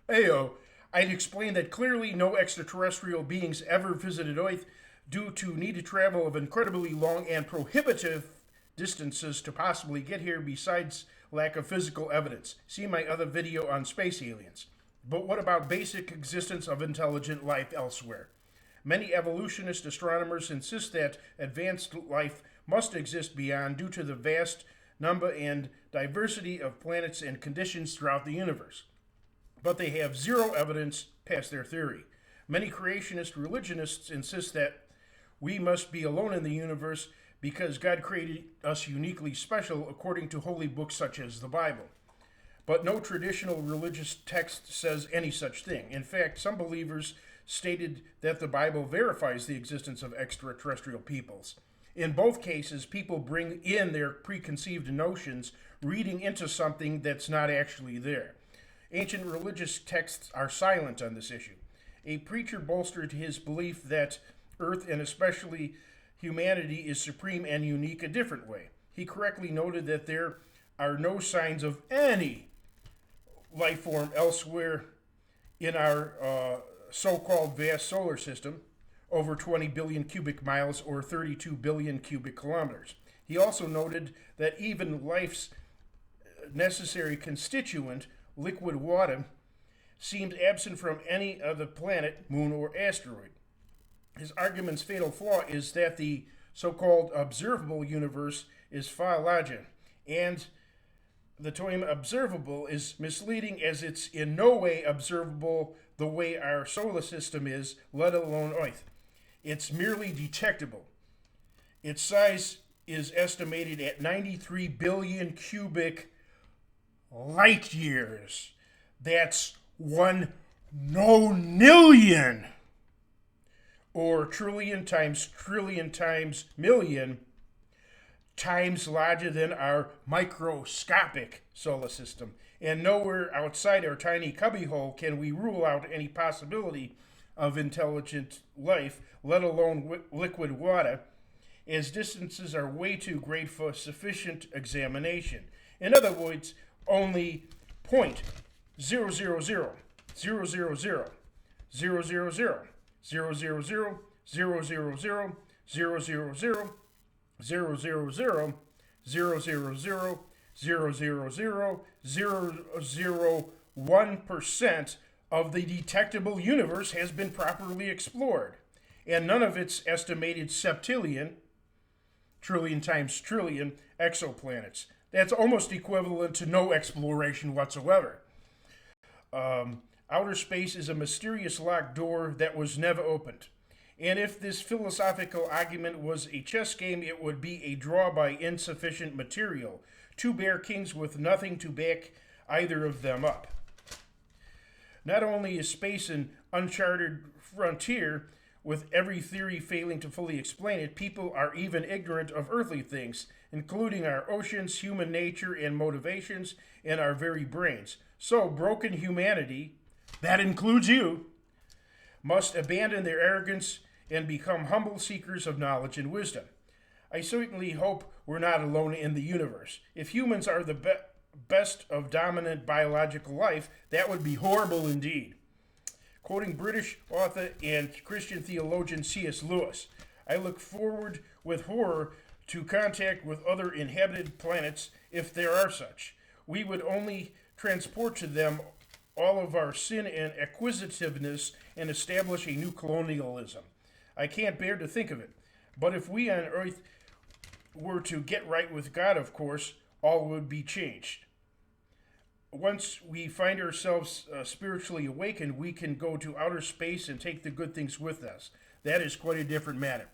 Ayo, I'd explain that clearly no extraterrestrial beings ever visited Earth due to need to travel of incredibly long and prohibitive distances to possibly get here besides lack of physical evidence. See my other video on space aliens. But what about basic existence of intelligent life elsewhere? Many evolutionist astronomers insist that advanced life must exist beyond due to the vast number and diversity of planets and conditions throughout the universe. But they have zero evidence past their theory. Many creationist religionists insist that we must be alone in the universe because God created us uniquely special according to holy books such as the Bible. But no traditional religious text says any such thing. In fact, some believers stated that the Bible verifies the existence of extraterrestrial peoples. In both cases, people bring in their preconceived notions, reading into something that's not actually there. Ancient religious texts are silent on this issue. A preacher bolstered his belief that Earth, and especially humanity, is supreme and unique a different way. He correctly noted that there are no signs of any life form elsewhere in our so-called vast solar system, over 20 billion cubic miles or 32 billion cubic kilometers. He also noted that even life's necessary constituent, liquid water, seemed absent from any other planet, moon, or asteroid. His argument's fatal flaw is that the so-called observable universe is far larger, and the term observable is misleading as it's in no way observable the way our solar system is, let alone Earth. It's merely detectable. Its size is estimated at 93 billion cubic light years. That's 1 nonillion, or trillion times million times larger than our microscopic solar system. And nowhere outside our tiny cubbyhole can we rule out any possibility of intelligent life, let alone liquid water, as distances are way too great for sufficient examination. In other words, only 0.00000000000000000000001% of the detectable universe has been properly explored, and none of its estimated septillion, trillion times trillion, exoplanets. That's almost equivalent to no exploration whatsoever. Outer space is a mysterious locked door that was never opened. And if this philosophical argument was a chess game, it would be a draw by insufficient material. Two bear kings with nothing to back either of them up. Not only is space an uncharted frontier, with every theory failing to fully explain it, people are even ignorant of earthly things, including our oceans, human nature and motivations, and our very brains. So, broken humanity, that includes you, must abandon their arrogance and become humble seekers of knowledge and wisdom. I certainly hope we're not alone in the universe. If humans are the best of dominant biological life, that would be horrible indeed. Quoting British author and Christian theologian C.S. Lewis, I look forward with horror to contact with other inhabited planets if there are such. We would only transport to them all of our sin and acquisitiveness and establish a new colonialism. I can't bear to think of it. But if we on Earth were to get right with God, of course, all would be changed. Once we find ourselves spiritually awakened, we can go to outer space and take the good things with us. That is quite a different matter.